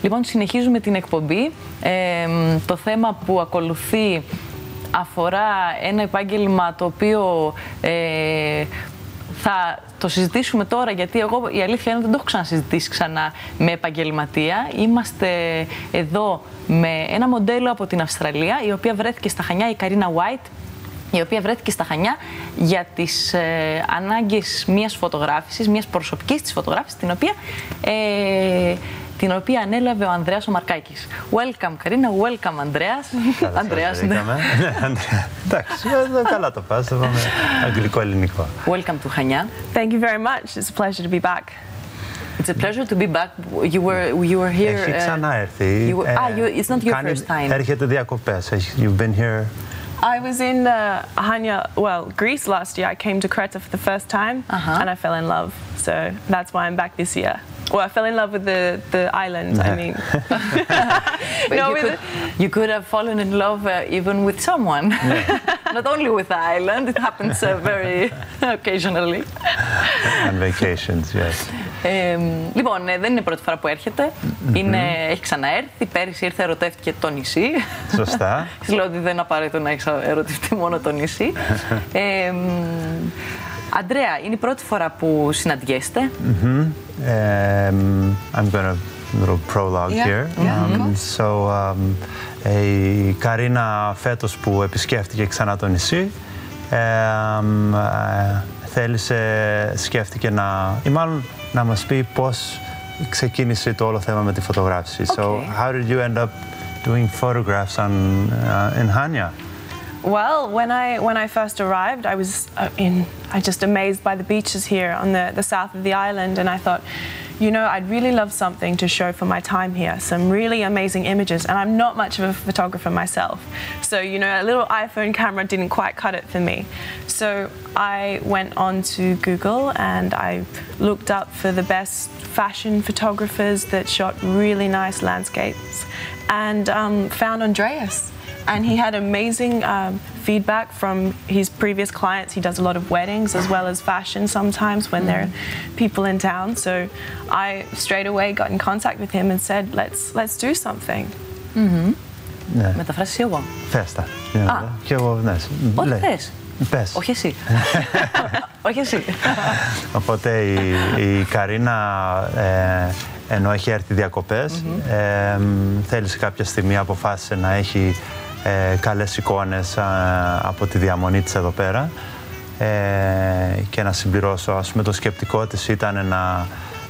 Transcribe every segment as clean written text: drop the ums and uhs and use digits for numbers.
Λοιπόν, συνεχίζουμε την εκπομπή. Το θέμα που ακολουθεί αφορά ένα επάγγελμα το οποίο θα το συζητήσουμε τώρα, γιατί εγώ η αλήθεια είναι ότι δεν το έχω ξανασυζητήσει ξανά με επαγγελματία. Είμαστε εδώ με ένα μοντέλο από την Αυστραλία, η οποία βρέθηκε στα Χανιά, η Karina White, η οποία βρέθηκε στα Χανιά για τις ανάγκες μιας φωτογράφησης, μιας προσωπικής της φωτογράφησης, την οποία ανέλαβε ο Ανδρέας ο Μαρκάκης. Welcome, Karina. Welcome, Andreas. Andreas, ναι. Εντάξει, καλά το πας, θα πάμε αγγλικό-ελληνικό. Welcome to Chania. Thank you very much. It's a pleasure to be back. It's a pleasure to be back. You were here. Έχει ξαναέρθει. It's not your first time. Έρχεται διακοπές. You've been here. I was in Greece last year. I came to Crete for the first time, and I fell in love. So that's why I'm back this year. Well, I fell in love with the island, I mean. You could have fallen in love even with someone. Not only with the island, it happens very occasionally. On vacations, yes. Λοιπόν, δεν είναι η πρώτη φορά που έρχεται. Έχει ξαναέρθει. Πέρυσι ήρθε, ερωτεύτηκε το νησί. Σωστά. Της λέω ότι δεν είναι απαραίτητο να έχεις ερωτευτεί μόνο το νησί. Αντρέα, είναι η πρώτη φορά που συναντιέστε. I'm going to little prologue here. Η Καρίνα φέτος που επισκέφτηκε ξανά το νησί, σκέφτηκε να μας πει πώς ξεκίνησε το όλο θέμα με τη φωτογράφηση. So, how did you end up doing photographs in Chania? Well, when I first arrived, I was just amazed by the beaches here on the south of the island, and I thought, you know, I'd really love something to show for my time here, some really amazing images, and I'm not much of a photographer myself, so, you know, a little iPhone camera didn't quite cut it for me. So I went on to Google and I looked up for the best fashion photographers that shot really nice landscapes, and found Andreas. And he had amazing feedback from his previous clients. He does a lot of weddings as well as fashion sometimes when there are people in town. So I straight away got in contact with him and said, let's do something. Μεταφράσεις εγώ. Θες τα. Και εγώ, ναι. Ό,τι θες. Πες. Όχι εσύ. Όχι εσύ. Οπότε η Καρίνα, ενώ έχει έρθει διακοπές, θέλησε κάποια στιγμή, αποφάσισε να έχει καλές εικόνες από τη διαμονή της εδώ πέρα, και να συμπληρώσω, ας πούμε, το σκεπτικό της ήταν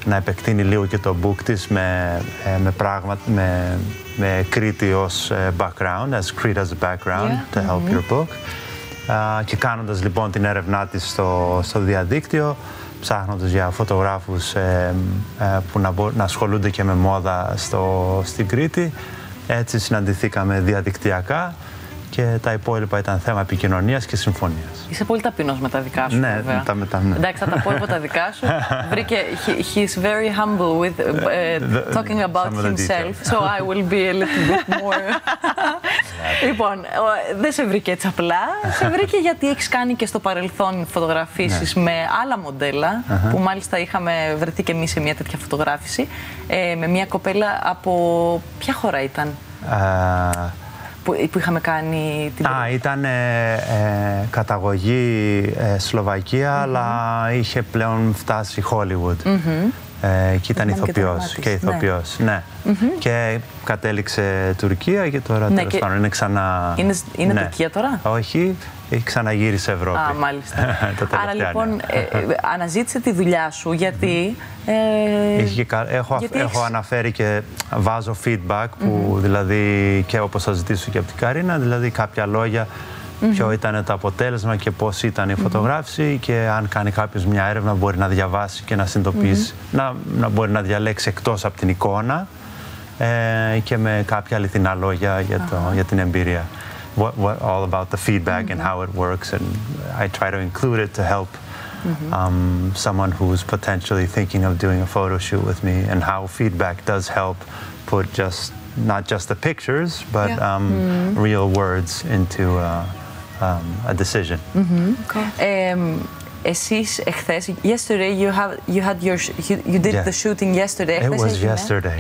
να επεκτείνει λίγο και το book της με Κρήτη ως background, as Crete as a background to help your book. Και κάνοντας λοιπόν την έρευνά της στο διαδίκτυο, ψάχνοντας για φωτογράφους που να ασχολούνται και με μόδα στην Κρήτη. Έτσι συναντηθήκαμε διαδικτυακά και τα υπόλοιπα ήταν θέμα επικοινωνίας και συμφωνίας. Είσαι πολύ ταπεινός με τα δικά σου, ναι, βέβαια. Ναι. Εντάξει, θα τα πω από τα δικά σου. Βρήκε, he's very humble with talking about himself, so I will be a little bit more... Λοιπόν, δεν σε βρήκε έτσι απλά, σε βρήκε γιατί έχεις κάνει και στο παρελθόν φωτογραφίσεις με άλλα μοντέλα, που μάλιστα είχαμε βρεθεί και εμείς σε μια τέτοια φωτογράφηση, με μια κοπέλα από ποια χώρα ήταν? Που είχαμε κάνει την... Ήταν καταγωγή Σλοβακία, αλλά είχε πλέον φτάσει Hollywood. Και ήταν ηθοποιός και ηθοποιός, ναι. Και κατέληξε Τουρκία και τώρα τέλος πάντων είναι ξανά... Είναι Τουρκία τώρα? Όχι, έχει ξαναγύρισε Ευρώπη. Μάλιστα. Άρα λοιπόν αναζήτησε τη δουλειά σου γιατί... Έχω αναφέρει και βάζω feedback που δηλαδή, και όπως θα ζητήσω και από την Καρίνα, δηλαδή κάποια λόγια, ποιο ήταν το αποτέλεσμα και πώς ήταν η φωτογράφηση, και αν κάνει κάποιος μια έρευνα μπορεί να διαβάσει και να συνειδητοποιήσει, να μπορεί να διαλέξει εκτός από την εικόνα και με κάποια αληθινά λόγια για την εμπειρία. All about the feedback and how it works, and I try to include it to help someone who's potentially thinking of doing a photo shoot with me, and how feedback does help put not just the pictures, but real words into a decision. Εσείς εχθές, yesterday you did the shooting yesterday. It was yesterday.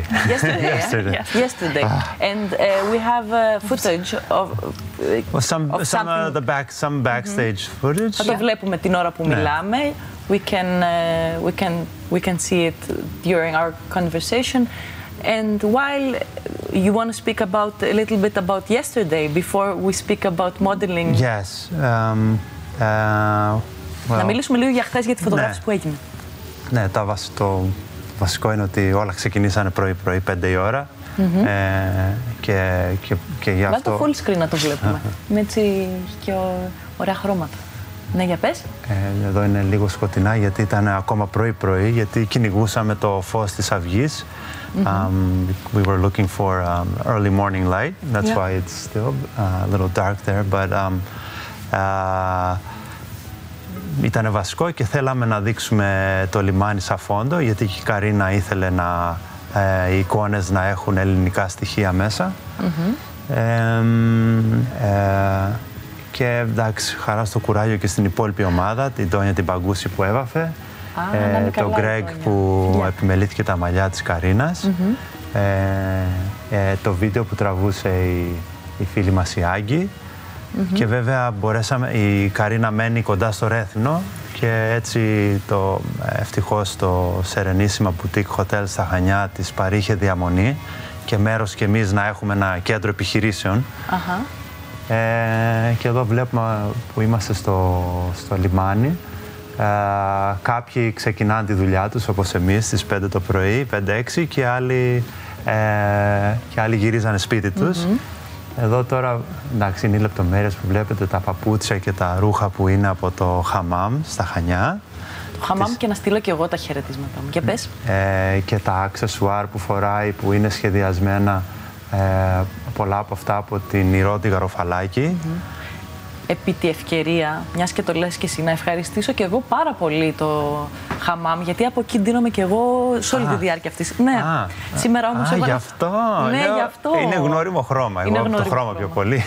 Yesterday. And we have footage of some backstage footage. Θα το βλέπουμε την ώρα που μιλάμε. We can see it during our conversation. And while you want to speak about a little bit about yesterday before we speak about modeling. Yes. Να μιλήσουμε λίγο για χθες, για τη φωτογράφηση που έγινε. Ναι, το βασικό είναι ότι όλα ξεκινήσανε πρωί-πρωί, 5 η ώρα. Και γι' αυτό... Βάλτε το full screen να το βλέπουμε. Με έτσι και ωραία χρώματα. Ναι, για πες. Εδώ είναι λίγο σκοτεινά γιατί ήταν ακόμα πρωί-πρωί, γιατί κυνηγούσαμε το φως της αυγής. We were looking for early morning light. That's why it's still a little dark there. But ήταν βασικό και θέλαμε να δείξουμε το λιμάνι σαν φόντο, γιατί η Καρίνα ήθελε οι εικόνες να έχουν ελληνικά στοιχεία μέσα. Και εντάξει, χαρά στο κουράγιο και στην υπόλοιπη ομάδα, την Τόνια την Mpakousi που έβαφε, τον Γκρέγκ που επιμελήθηκε τα μαλλιά της Καρίνας, το βίντεο που τραβούσε η φίλη μας η Άγκη. Και βέβαια η Καρίνα μένει κοντά στο Ρέθυμνο και έτσι ευτυχώς το Serenissima Boutique Hotel στα Χανιά της παρήχε διαμονή και μέρος και εμείς να έχουμε ένα κέντρο επιχειρήσεων. Και εδώ βλέπουμε που είμαστε στο λιμάνι. Κάποιοι ξεκινάνε τη δουλειά τους όπως εμείς στις 5 το πρωί, 5-6 και άλλοι γυρίζανε σπίτι τους. Εδώ τώρα, εντάξει, είναι οι λεπτομέρειες που βλέπετε, τα παπούτσια και τα ρούχα που είναι από το Xamam στα Χανιά. Το Xamam και να στείλω και εγώ τα χαιρετίσματα μου. Και πες. Και τα accesoires που φοράει που είναι σχεδιασμένα πολλά από αυτά από την Iro Garofalaki. Επί τη ευκαιρία, μιας και το λες και εσύ, να ευχαριστήσω και εγώ πάρα πολύ το Xamam, γιατί από εκεί ντύνομαι και εγώ σε όλη τη διάρκεια αυτής. Ναι, σήμερα όμως γι' αυτό. Ναι, γι' αυτό. Είναι γνώριμο χρώμα, εγώ από το χρώμα πιο πολύ.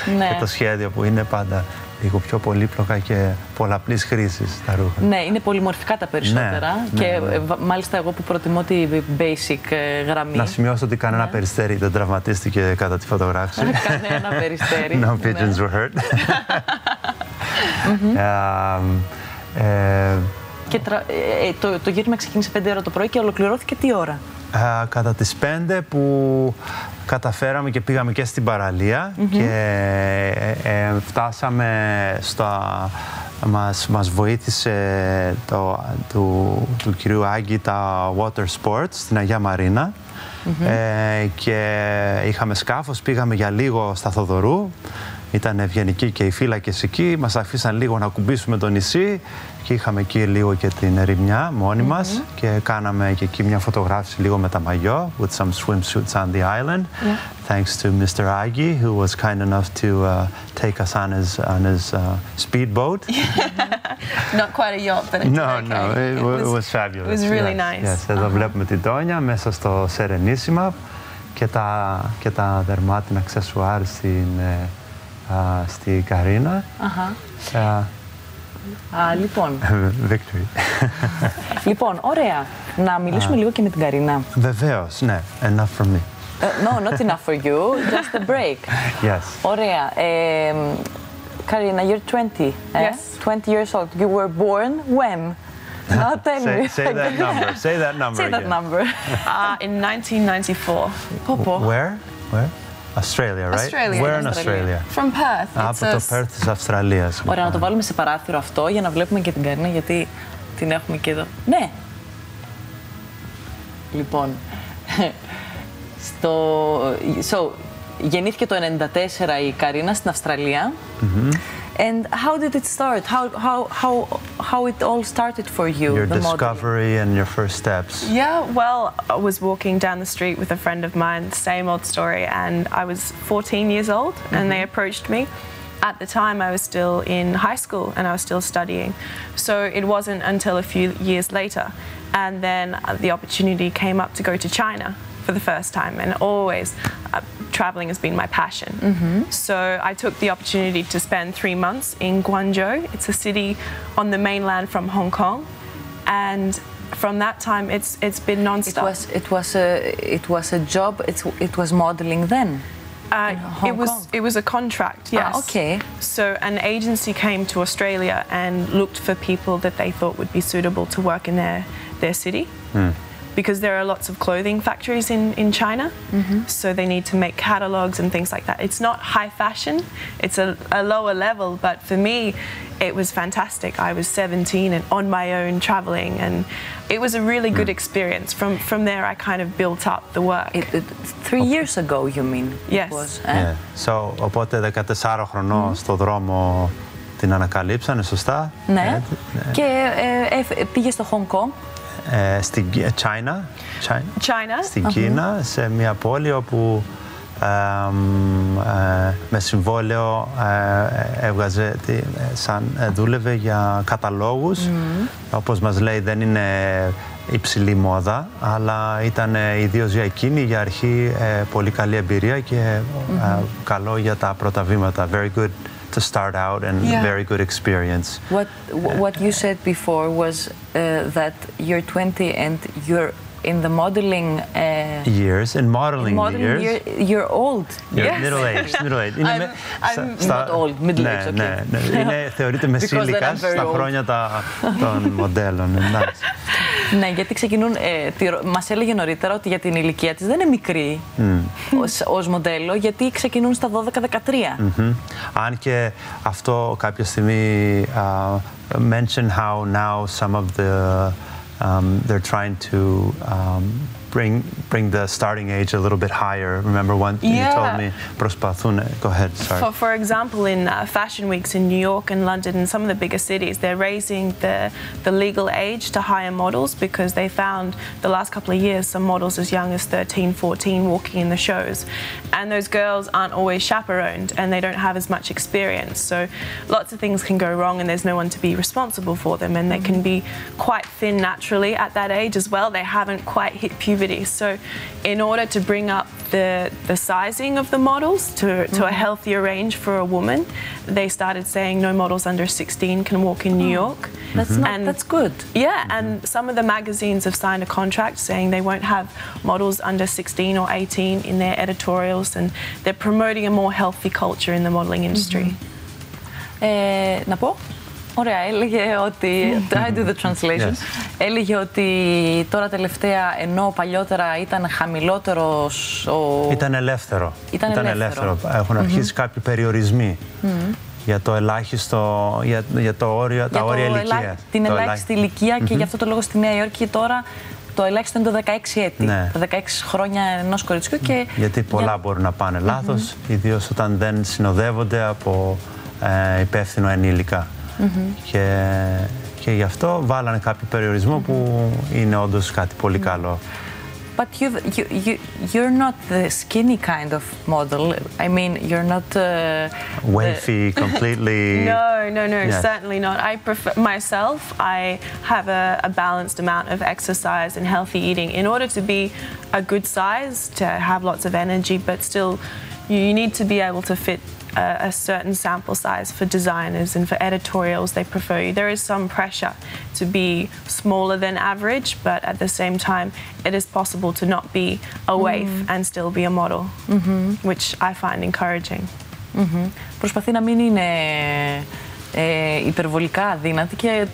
Και το σχέδιο που είναι πάντα λίγο πιο πολύπλοκα και πολλαπλής χρήσης τα ρούχα. Ναι, είναι πολυμορφικά τα περισσότερα και μάλιστα εγώ που προτιμώ τη basic γραμμή. Να σημειώσω ότι κανένα περιστέρι δεν τραυματίστηκε κατά τη φωτογράφηση. Κανένα περιστέρι. No pigeons were hurt. Και το γύρισμα ξεκίνησε 5 ώρα το πρωί και ολοκληρώθηκε τι ώρα? Κατά τις 5 που καταφέραμε και πήγαμε και στην παραλία και φτάσαμε μας βοήθησε του κυρίου Άγκη τα Water Sports στην Αγία Μαρίνα και είχαμε σκάφος, πήγαμε για λίγο στα Θοδωρού. Ήταν ευγενικοί και οι φύλακες εκεί, μας αφήσαν λίγο να κουμπίσουμε το νησί και είχαμε εκεί λίγο και την ερημιά μόνοι μας και κάναμε και εκεί μια φωτογράφηση λίγο με τα μαγιό with some swimsuits on the island. Thanks to Mr. Agie, who was kind enough to take us on his speedboat. Not quite a yacht, but it was fabulous. It was really nice. Yes, εδώ βλέπουμε την Τόνια μέσα στο Serenissima και τα δερμάτινα αξεσουάρ στη Καρίνα. Λοιπόν. Victory. Λοιπόν, ωραία. Να μιλήσουμε λίγο και με την Καρίνα. Βεβαίως, ναι. Enough for me. No, not enough for you. Just a break. Yes. Ωραία. Karina, you're 20. Yes. 20 years old. You were born when? Now tell me. Say that number. Say that number. Say that number. In 1994. Where? Australia, right? Australia. Where in Australia? From Perth. Από το Perth της Αυστραλίας. Ωραία, να το βάλουμε σε παράθυρο αυτό για να βλέπουμε και την Καρίνα, γιατί την έχουμε και εδώ. Ναι! Λοιπόν, γεννήθηκε το 1994 η Καρίνα στην Αυστραλία. And how did it start? How it all started for you? Your discovery and your first steps. Yeah, well, I was walking down the street with a friend of mine, same old story, and I was 14 years old, and they approached me. At the time, I was still in high school and I was still studying, so it wasn't until a few years later, and then the opportunity came up to go to China for the first time, and always traveling has been my passion. So I took the opportunity to spend 3 months in Guangzhou. It's a city on the mainland from Hong Kong, and from that time it's been non-stop. It was a job. It was modeling then. It was a contract, yes. Okay. So an agency came to Australia and looked for people that they thought would be suitable to work in their city. Because there are lots of clothing factories in China, so they need to make catalogs and things like that. It's not high fashion, it's a lower level, but for me it was fantastic. I was 17 and on my own traveling, and it was a really good experience. From there I kind of built up the work. 3 years ago, you mean? Yes. It was, Yeah. So, οπότε 14 χρονών στο δρόμο την ανακαλύψανε, σωστά? Ναι. Και πήγε στο Hong Kong. Στην China, στην Κίνα, σε μια πόλη όπου με συμβόλαιο έβγαζε, δούλευε για καταλόγους. Όπως μας λέει, δεν είναι υψηλή μόδα, αλλά ήταν ιδίως για εκείνη, για αρχή, πολύ καλή εμπειρία και καλό για τα πρώτα βήματα. Very good to start out and very good experience. What you said before was that you're 20 and you're in the modeling years. In modeling years. You're old. You're middle-aged. I'm not old, middle-aged. Ναι, θεωρείται μεσήλικας στα χρόνια των μοντέλων. Ναι, γιατί ξεκινούν, μας έλεγε νωρίτερα ότι για την ηλικία της δεν είναι μικρή ως μοντέλο, γιατί ξεκινούν στα 12-13. Αν και αυτό κάποια στιγμή mention how now some of the they're trying to bring the starting age a little bit higher. Remember one you told me, προσπαθούν. Go ahead, sorry. For example, in fashion weeks in New York and London and some of the bigger cities, they're raising the legal age to hire models because they found the last couple of years some models as young as 13, 14 walking in the shows. And those girls aren't always chaperoned and they don't have as much experience. So lots of things can go wrong and there's no one to be responsible for them, and they can be quite thin naturally at that age as well. They haven't quite hit puberty. So in order to bring up the sizing of the models to a healthier range for a woman, they started saying no models under 16 can walk in New York. That's good. Yeah, and some of the magazines have signed a contract saying they won't have models under 16 or 18 in their editorials, and they're promoting a more healthy culture in the modeling industry. Να πω. Ωραία, έλεγε ότι, I do the translation, έλεγε ότι τώρα τελευταία, ενώ παλιότερα ήταν χαμηλότερος Ήταν ελεύθερο. Έχουν αρχίσει κάποιοι περιορισμοί για το ελάχιστο, για το όριο, τα όρια ηλικίας. Την ελάχιστη ηλικία και γι' αυτό το λόγο στη Νέα Υόρκη τώρα το ελάχιστο είναι το 16 έτη, τα 16 χρόνια ενός κοριτσιού. Γιατί πολλά μπορούν να πάνε λάθος, ιδίως όταν δεν συνοδεύονται από υπεύθυνο ενήλικα. Και γι' αυτό βάλανε κάποιο περιορισμό που είναι όντως κάτι πολύ καλό. But you're not the skinny kind of model. I mean, you're not wavy, completely. No, yes. Certainly not. I prefer myself. I have a balanced amount of exercise and healthy eating in order to be a good size, to have lots of energy, but still, you need to be able to fit a certain sample size for designers and for editorials. They prefer you. There is some pressure to be smaller than average, but at the same time, it is possible to not be a waif and still be a model, which I find encouraging. Προσπαθεί να μην είναι υπερβολικά αδύνατη και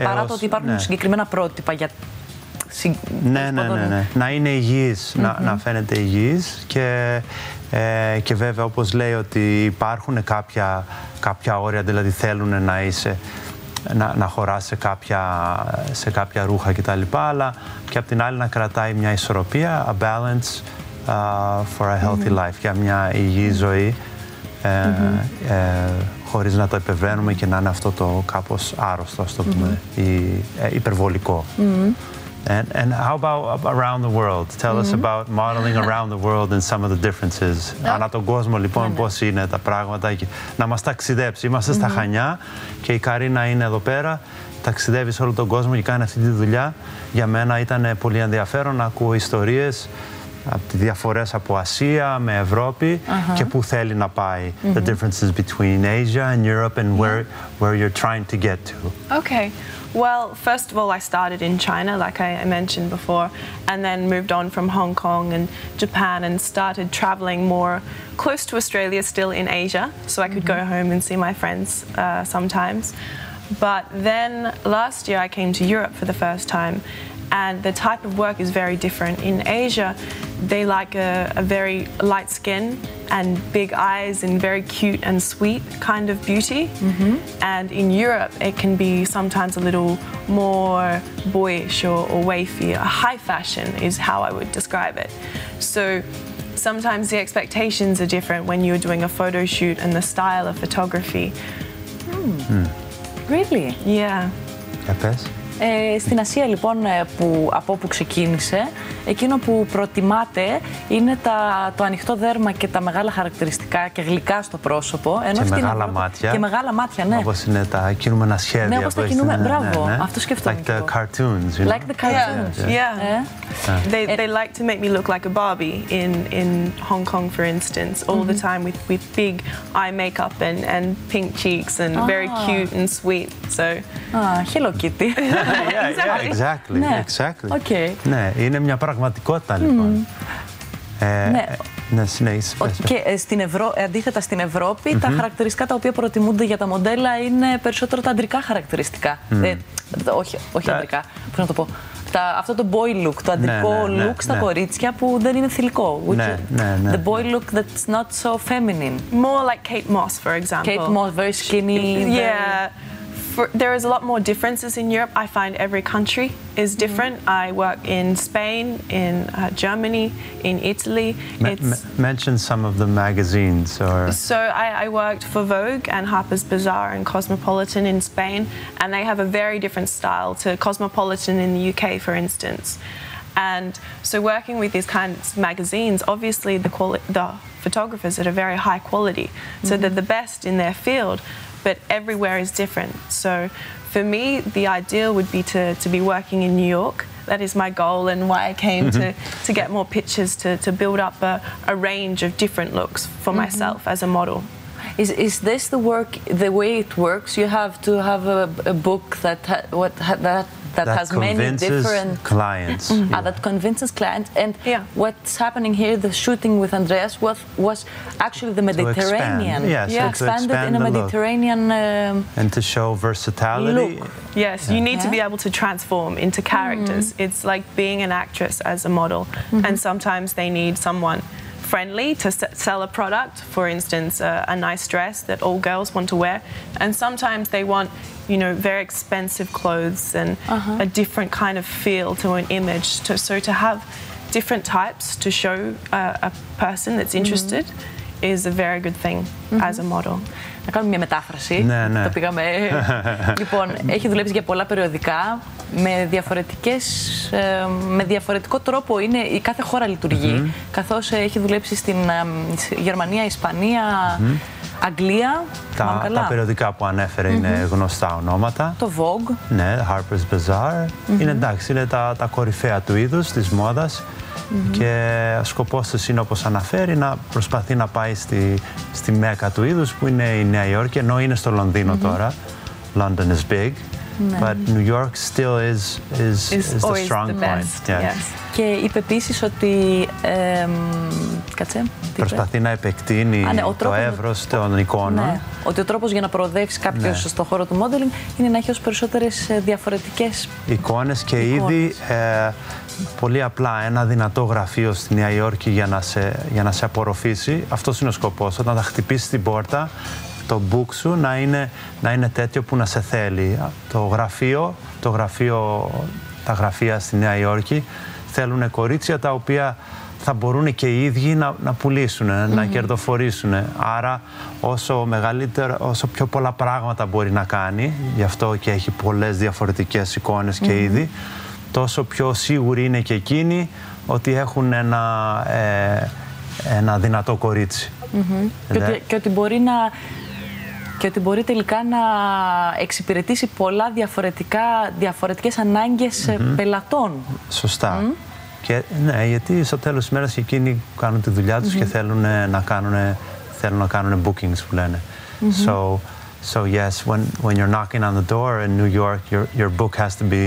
παρά το ότι υπάρχουν συγκεκριμένα πρότυπα για Ναι. Να είναι υγιής, να φαίνεται υγιής και βέβαια όπως λέει ότι υπάρχουν κάποια όρια, δηλαδή θέλουν να είσαι, να χωράς σε κάποια ρούχα κτλ. Αλλά και απ' την άλλη να κρατάει μια ισορροπία, a balance for a healthy life, για μια υγιή ζωή, χωρίς να το υπερβαίνουμε και να είναι αυτό το κάπως άρρωστο, ας το πούμε, υπερβολικό. And how about around the world? Tell us about modeling around the world and some of the differences. Ανά τον κόσμο, λοιπόν, πώς είναι τα πράγματα. Να μας ταξιδέψει. Είμαστε στα Χανιά και η Καρίνα είναι εδώ πέρα. Ταξιδεύει σε όλο τον κόσμο και κάνει αυτή τη δουλειά. Για μένα ήταν πολύ ενδιαφέρον να ακούω ιστορίες διαφορές από Ασία με Ευρώπη και πού θέλει να πάει. The differences between Asia and Europe and where you're trying to get to. Okay. Well, first of all, I started in China, like I mentioned before, and then moved on from Hong Kong and Japan and started traveling more close to Australia, still in Asia, so I could go home and see my friends sometimes. But then last year I came to Europe for the first time, and the type of work is very different. In Asia, they like a very light skin and big eyes and very cute and sweet kind of beauty. And in Europe, it can be sometimes a little more boyish or wafy. High fashion is how I would describe it. So sometimes the expectations are different when you're doing a photo shoot and the style of photography. Really? Yeah. Στην Ασία λοιπόν, από όπου ξεκίνησε, εκείνο που προτιμάτε είναι το ανοιχτό δέρμα και τα μεγάλα χαρακτηριστικά και γλυκά στο πρόσωπο. Ενώ και μεγάλα μάτια. Και μεγάλα μάτια, ναι. Όπως είναι τα κινούμενα σχέδια. Ναι, όπως τα κινούμενα. Μπράβο, αυτό σκεφτόμουν. Like the cartoons, you know? Like the cartoons. Yeah. They like to make me look like a Barbie in Hong Kong, for instance, all the time with big eye makeup and pink cheeks and very cute and sweet. So. Hello Kitty. Yeah, exactly. Okay. Ναι, είναι μια πραγματικότητα λοιπόν. Ναι, συνέχισε. Και αντίθετα στην Ευρώπη, τα χαρακτηριστικά τα οποία προτιμούνται για τα μοντέλα είναι περισσότερο τα αντρικά χαρακτηριστικά. Όχι αντρικά, πώς να το πω. Αυτό το boy look, το αντρικό look στα κορίτσια που δεν είναι θηλυκό. The boy look that's not so feminine. More like Kate Moss, for example. Kate Moss, very skinny. Yeah. There is a lot more differences in Europe. I find every country is different. I work in Spain, in Germany, in Italy. Mention some of the magazines. So I worked for Vogue and Harper's Bazaar and Cosmopolitan in Spain, and they have a very different style to Cosmopolitan in the UK, for instance. And so working with these kinds of magazines, obviously the photographers are very high quality, so they're the best in their field. But everywhere is different. So for me, the ideal would be to be working in New York. That is my goal and why I came to get more pictures, to build up a range of different looks for myself as a model. Is this the way it works? You have to have a book that has many different clients. That convinces clients. And what's happening here, the shooting with Andreas was actually the Mediterranean. To expand it in a Mediterranean and to show versatility. Look. Yes, you need to be able to transform into characters. It's like being an actress as a model, and sometimes they need someone friendly to sell a product, for instance, a nice dress that all girls want to wear, and sometimes they want, you know, very expensive clothes and a different kind of feel to an image. So to have different types to show a person that's interested is a very good thing as a model. Να κάνουμε μια μετάφραση. Το πήγαμε. Λοιπόν, έχει δουλέψει για πολλά περιοδικά με διαφορετικό τρόπο. Η κάθε χώρα λειτουργεί. Καθώς έχει δουλέψει στην Γερμανία, Ισπανία, Αγγλία. Τα περιοδικά που ανέφερε είναι γνωστά ονόματα. Το Vogue. Ναι, Harper's Bazaar. Είναι εντάξει, είναι τα κορυφαία του είδους, της μόδας. Και σκοπός της είναι, όπως αναφέρει, να προσπαθεί να πάει στη μέκα του είδους που είναι η Νέα Υόρκη, ενώ είναι στο Λονδίνο τώρα. London is big, but New York still is the strong point. Και είπε επίσης ότι προσπαθεί να επεκτείνει το εύρος των εικόνων. Ότι ο τρόπος για να προοδεύσει κάποιος στον χώρο του modeling είναι να έχει όσο περισσότερες διαφορετικές εικόνες και ήδη πολύ απλά ένα δυνατό γραφείο στη Νέα Υόρκη για να σε απορροφήσει. Αυτός είναι ο σκοπός. Όταν θα χτυπήσει την πόρτα, το book σου να είναι τέτοιο που να σε θέλει. Τα γραφεία στη Νέα Υόρκη θέλουν κορίτσια τα οποία θα μπορούν και οι ίδιοι να πουλήσουν, να κερδοφορήσουν. Άρα όσο πιο πολλά πράγματα μπορεί να κάνει, γι' αυτό και έχει πολλές διαφορετικές εικόνες και είδη, τόσο πιο σίγουροι είναι και εκείνοι ότι έχουν ένα δυνατό κορίτσι. Και ότι μπορεί τελικά να εξυπηρετήσει πολλά διαφορετικές ανάγκες πελατών. Σωστά. Και, ναι, γιατί στο τέλος της μέρας εκείνοι κάνουν τη δουλειά τους και θέλουν να κάνουν bookings που λένε. So yes, when you're knocking on the door in New York, your book has to be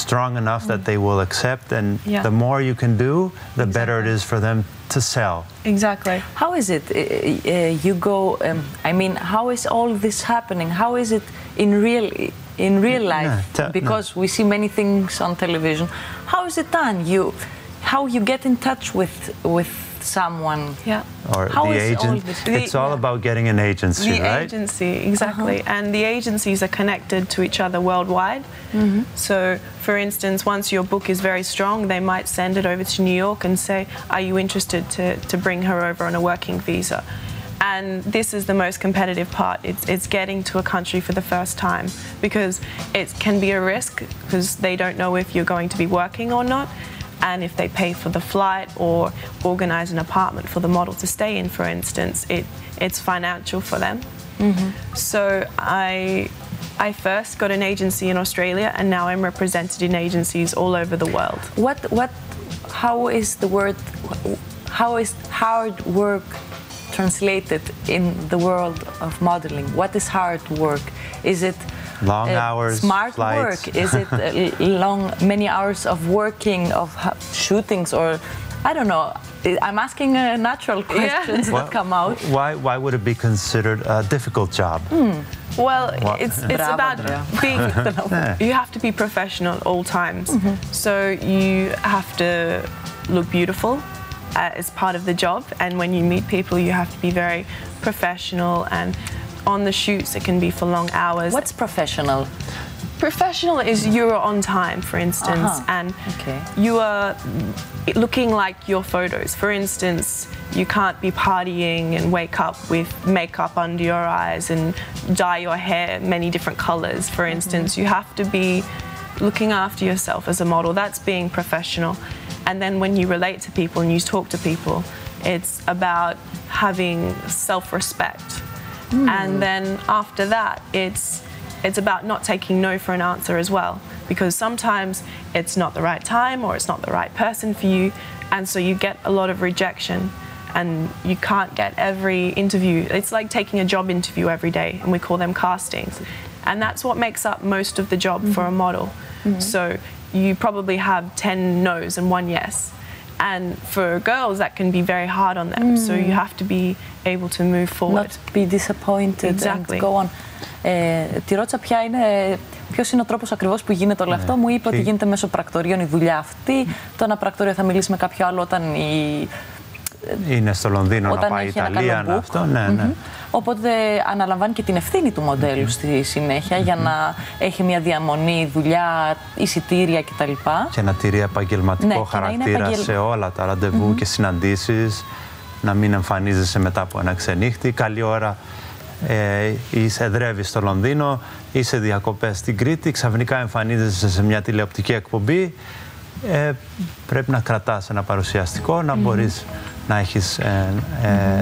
strong enough that they will accept, and the more you can do, the better it is for them to sell. Exactly. How is it? You go. I mean, how is all this happening? How is it in real life? Because we see many things on television. How is it done? How you get in touch with someone? Or how the agent. It's all about getting an agency, right? The agency, exactly. And the agencies are connected to each other worldwide. So, for instance, once your book is very strong, they might send it over to New York and say, are you interested to bring her over on a working visa? And this is the most competitive part. It's getting to a country for the first time, because it can be a risk, because they don't know if you're going to be working or not. And if they pay for the flight or organize an apartment for the model to stay in, for instance, it's financial for them. So I first got an agency in Australia, and now I'm represented in agencies all over the world. How is hard work translated in the world of modeling? What is hard work? Is it long hours, smart flights. work? Is it many hours of working, of shootings, or I don't know? I'm asking natural questions that come out. Why would it be considered a difficult job? Well, it's about being. You have to be professional at all times. So you have to look beautiful as part of the job, and when you meet people, you have to be very professional. And on the shoots, it can be for long hours. What's professional? Professional is you're on time, for instance, and you are looking like your photos. For instance, you can't be partying and wake up with makeup under your eyes and dye your hair many different colors. For instance, you have to be looking after yourself as a model. That's being professional. And then when you relate to people and you talk to people, it's about having self-respect. And then after that, it's about not taking no for an answer as well, because sometimes it's not the right time or it's not the right person for you, and so you get a lot of rejection, and you can't get every interview. It's like taking a job interview every day, and we call them castings, and that's what makes up most of the job for a model. So you probably have 10 no's and 1 yes. And for girls, that can be very hard on them. So you have to be able to move forward. Not be disappointed and go on. Τη ρώτησα ποιος είναι ο τρόπος ακριβώς που γίνεται όλο αυτό. Μου είπε ότι γίνεται μέσω πρακτορείων η δουλειά αυτή. Το ένα πρακτορείο θα μιλήσει με κάποιο άλλο όταν είναι στο Λονδίνο, να πάει η Ιταλία, αυτό. Ναι. Οπότε αναλαμβάνει και την ευθύνη του μοντέλου στη συνέχεια για να έχει μια διαμονή, δουλειά, εισιτήρια κτλ. Και να τηρεί επαγγελματικό χαρακτήρα σε όλα τα ραντεβού και συναντήσεις, να μην εμφανίζεσαι μετά από ένα ξενύχτη. Καλή ώρα είσαι εδρεύεις στο Λονδίνο, είσαι διακοπές στην Κρήτη, ξαφνικά εμφανίζεσαι σε μια τηλεοπτική εκπομπή. Πρέπει να κρατάς ένα παρουσιαστικό, να μπορείς να έχεις,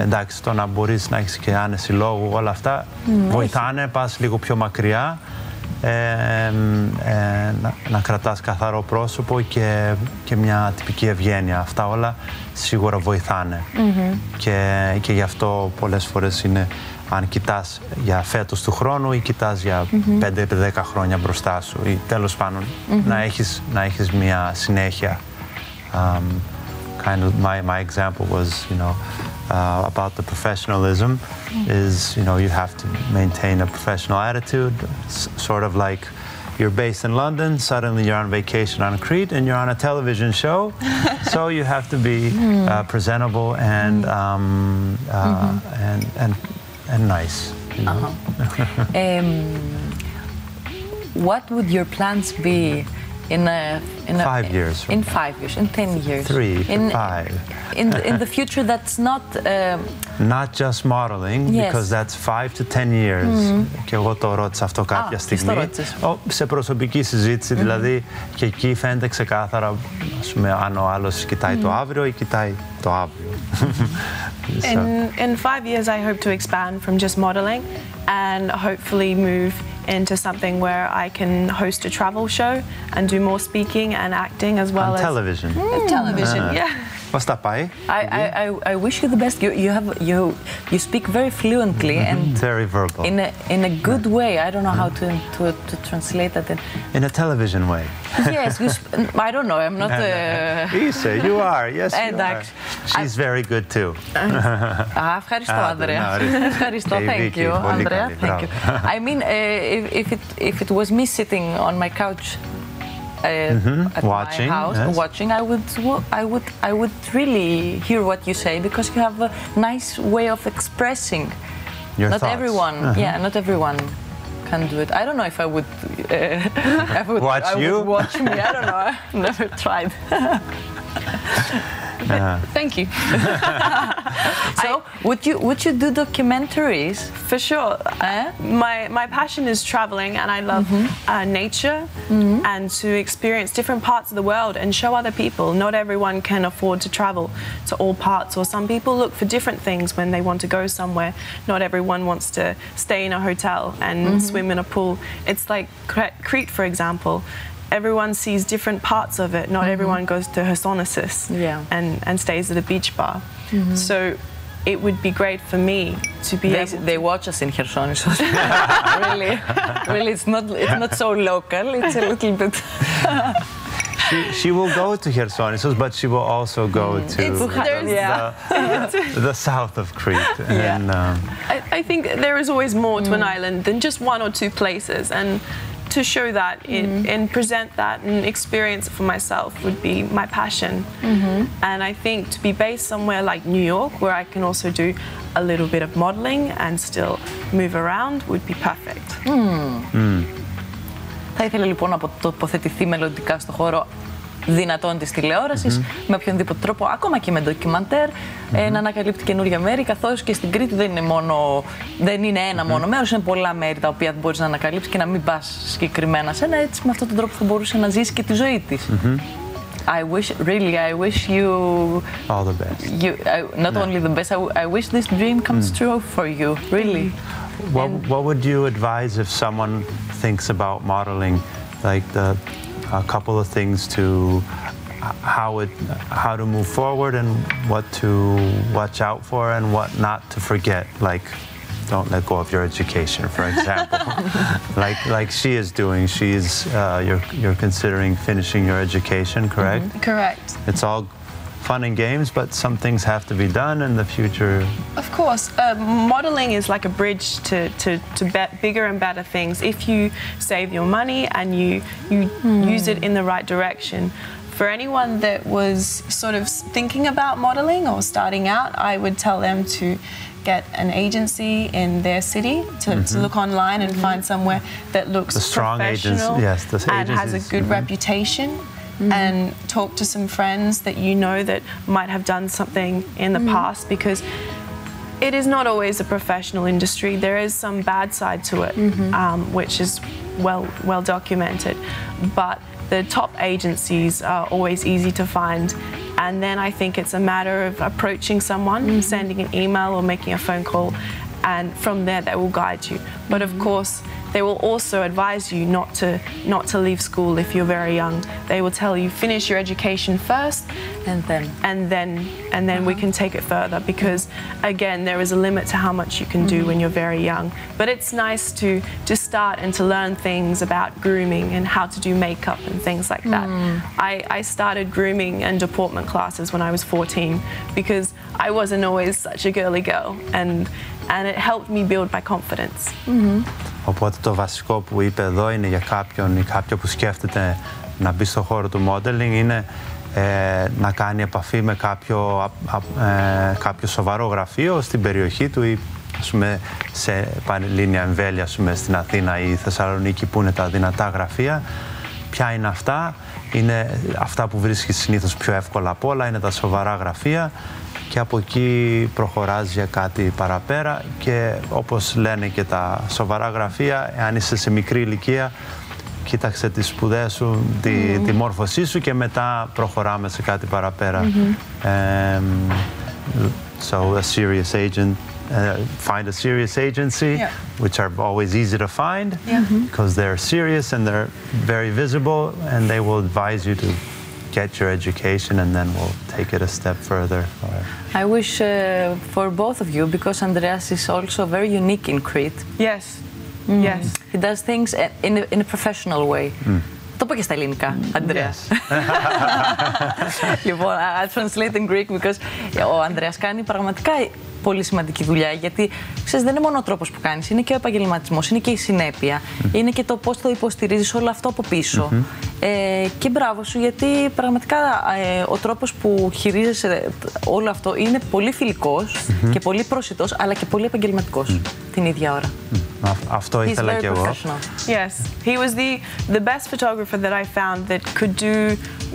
εντάξει, το να μπορείς να έχεις και άνεση λόγου, όλα αυτά βοηθάνε, πας λίγο πιο μακριά, να κρατάς καθαρό πρόσωπο και μια τυπική ευγένεια. Αυτά όλα σίγουρα βοηθάνε. Και γι' αυτό πολλές φορές είναι, αν κοιτάς για φέτος του χρόνου ή κοιτάς για 5-10 χρόνια μπροστά σου, ή τέλος πάντων να έχεις μια συνέχεια. Kind of my example was, about the professionalism is, you have to maintain a professional attitude, sort of like you're based in London, suddenly you're on vacation on Crete and you're on a television show, so you have to be presentable and nice. What would your plans be in 5 years? In 5 years, in 10 years? 3, 5. In the future that's not... Not just modeling, because that's 5 to 10 years. Και εγώ το ρώτησα αυτό κάποια στιγμή. Σε προσωπική συζήτηση, δηλαδή, και εκεί φαίνεται ξεκάθαρα, ας πούμε, αν ο άλλος κοιτάει το αύριο ή κοιτάει το αύριο. In 5 years, I hope to expand from just modeling and hopefully move into something where I can host a travel show and do more speaking and acting as well as television. Television, yeah. Πώς τα πάει? I wish you the best. You speak very fluently and very verbal. In a good way. I don't know how to translate that. In a television way. Yes, I don't know. I'm not. You are. Yes, you are. She's very good too. Ευχαριστώ, Andrea. Ευχαριστώ. Thank you, Andrea. Thank you. I mean, if it was me sitting on my couch. At watching, my house, yes. watching, I would really hear what you say because you have a nice way of expressing. Your not thoughts. Everyone, not everyone can do it. I don't know if I would. Watch you? Would watch me. I don't know. I've never tried. Thank you. So, would you do documentaries? For sure. My passion is traveling, and I love nature and to experience different parts of the world and show other people. Not everyone can afford to travel to all parts, or some people look for different things when they want to go somewhere. Not everyone wants to stay in a hotel and swim in a pool. It's like Crete, for example. Everyone sees different parts of it. Not everyone goes to Serenissima and stays at a beach bar. So it would be great for me to be able They watch us in Serenissima. Really, it's not so local. It's a little bit. She will go to Serenissima, but she will also go to the south of Crete. And, I think there is always more to an island than just one or two places, and to show that and present that and experience it for myself would be my passion. And I think to be based somewhere like New York, where I can also do a little bit of modeling and still move around, would be perfect. Θα ήθελα λοιπόν να τοποθετηθεί μελλοντικά στο χώρο δυνατόν της τηλεόρασης, με οποιονδήποτε τρόπο, ακόμα και με ντοκιμαντέρ, να ανακαλύπτει καινούργια μέρη, καθώς και στην Κρήτη δεν είναι ένα μόνο μέρος, είναι πολλά μέρη τα οποία μπορείς να ανακαλύψεις και να μην πας συγκεκριμένα σε ένα, έτσι με αυτόν τον τρόπο θα μπορούσε να ζήσει και τη ζωή της. I wish you all the best. Not only the best, I wish this dream comes true for you, really. What would you advise if someone thinks about modeling, like a couple of things to how to move forward and what to watch out for and what not to forget, like don't let go of your education, for example. like she is doing. You're considering finishing your education, correct? Correct. It's all fun and games, but some things have to be done in the future. Of course, modeling is like a bridge to bigger and better things. If you save your money and you use it in the right direction. For anyone that was sort of thinking about modeling or starting out, I would tell them to get an agency in their city, to look online and find somewhere that looks professional and has a good reputation. And talk to some friends that you know that might have done something in the past, because it is not always a professional industry. There is some bad side to it, which is well documented. But the top agencies are always easy to find. And then I think it's a matter of approaching someone, sending an email or making a phone call, and from there they will guide you. But of course, they will also advise you not to leave school if you're very young. They will tell you finish your education first, and then we can take it further, because again there is a limit to how much you can do when you're very young. But it's nice to start and to learn things about grooming and how to do makeup and things like that. I started grooming and deportment classes when I was 14 because I wasn't always such a girly girl, and it helped me build my confidence. Οπότε το βασικό που είπε εδώ είναι για κάποιον ή κάποιο που σκέφτεται να μπει στο χώρο του modeling είναι να κάνει επαφή με κάποιο σοβαρό γραφείο στην περιοχή του ή σε πανελλήνια εμβέλεια στην Αθήνα ή Θεσσαλονίκη που είναι τα δυνατά γραφεία. Ποια είναι αυτά? Είναι αυτά που βρίσκεις συνήθως πιο εύκολα απ' όλα, είναι τα σοβαρά γραφεία. Και από εκεί προχωράς για κάτι παραπέρα και όπως λένε και τα σοβαρά γραφεία, αν είσαι σε μικρή ηλικία, κοίταξε τις σπουδές σου, τη μόρφωσή σου και μετά προχωράμε σε κάτι παραπέρα. So a serious agent find a serious agency, which are always easy to find because they're serious and they're very visible, and they will advise you to get your education, and then we'll take it a step further. I wish for both of you, because Andreas is also very unique in Crete. Yes. Yes. He does things in a professional way. Το πω και στα ελληνικά, Andreas. Λοιπόν, I'll translate in Greek because ο Ανδρέας κάνει πραγματικά πολύ σημαντική δουλειά, γιατί ξέρεις, δεν είναι μόνο ο τρόπος που κάνεις, είναι και ο επαγγελματισμός, είναι και η συνέπεια, είναι και το πώς το υποστηρίζεις όλο αυτό από πίσω. Και μπράβο σου, γιατί πραγματικά ο τρόπος που χειρίζεσαι όλο αυτό είναι πολύ φιλικός και πολύ προσιτός, αλλά και πολύ επαγγελματικός την ίδια ώρα. Αυτό ήθελα και εγώ. Yes, he was the best photographer that I found that could do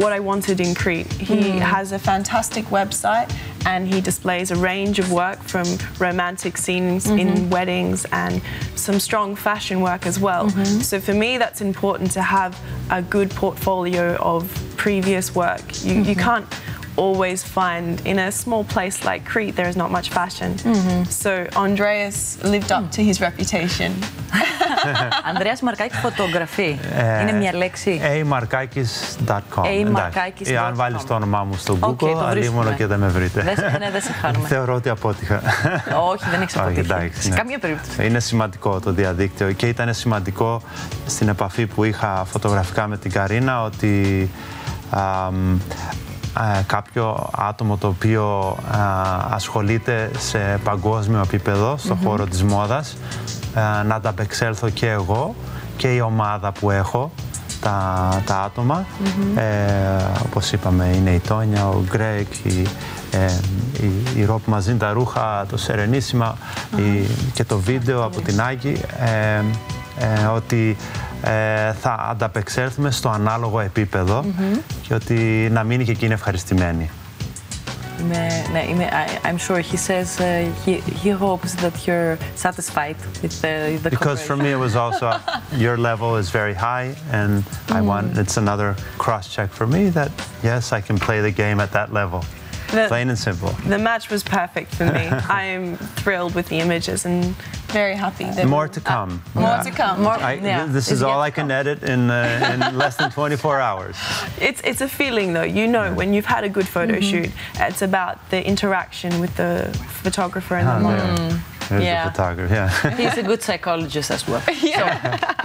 what I wanted in Crete. He has a fantastic website, and he displays a range of work from romantic scenes in weddings and some strong fashion work as well. So for me, that's important to have a good portfolio of previous work. You can't always find, in a small place like Crete, there is not much fashion. So Andreas lived up to his reputation. Ανδρέας Markakis φωτογραφεί. Είναι μια λέξη. Markakis.com. Markakis.com. Αν βάλεις το όνομά μου στο Google, αλλήμωνο και δεν με βρείτε. Δεν σε χάνουμε. Θεωρώ ότι αποτύχα. Όχι, δεν έχεις αποτύχει. Σε καμία περίπτωση. Είναι σημαντικό το διαδίκτυο, και ήταν σημαντικό στην επαφή που είχα φωτογραφικά με την Καρίνα, ότι κάποιο άτομο το οποίο ασχολείται σε παγκόσμιο επίπεδο στον χώρο της μόδας, να ανταπεξέλθω και εγώ και η ομάδα που έχω, τα άτομα. Όπως είπαμε, είναι η Tonia, ο Greg, η Iro που μας δίνει τα ρούχα, το Serenissima και το βίντεο από την Agie, ότι θα ανταπεξέλθουμε στο ανάλογο επίπεδο και ότι να μείνει και εκείνη ευχαριστημένη. I'm sure he says he hopes that you're satisfied with the Because for me it was also your level is very high, and it's another cross check for me that yes, I can play the game at that level. Plain and simple. The match was perfect for me. I am thrilled with the images and very happy. That more to come. More to come. This is all I can edit in less than 24 hours. It's a feeling though. You know, when you've had a good photo shoot, it's about the interaction with the photographer and the model. There's the photographer, He's a good psychologist as well. So,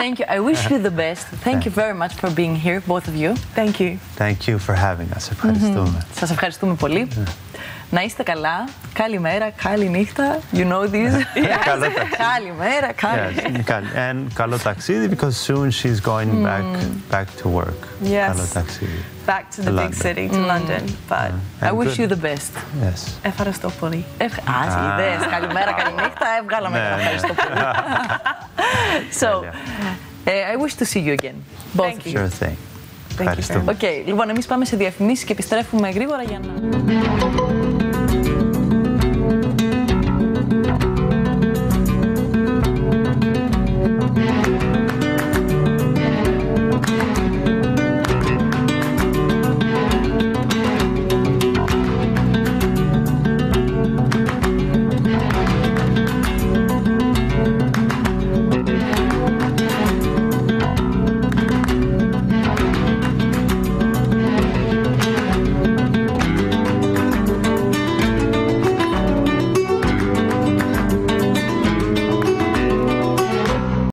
thank you. I wish you the best. Thank you very much for being here, both of you. Thank you. Thank you for having us. Ευχαριστούμε. Σας ευχαριστούμε πολύ. Να είστε καλά. Καλημέρα, καλή νύχτα. You know this. Καλημέρα, καλή. And καλό ταξίδι, because soon she's going back to work. Yes. Καλό ταξίδι. Back to the big city, to London. But I wish you the best. Yes. Ευχαριστώ πολύ. Είδες, καλημέρα, καλή νύχτα. Βγάλαμε ένα ευχαριστώ πολύ. So, I wish to see you again. Thank you. Sure thing. Thank you very much. Okay, λοιπόν, εμείς πάμε σε διαφημίσεις και επιστρέφουμε γρήγορα για να...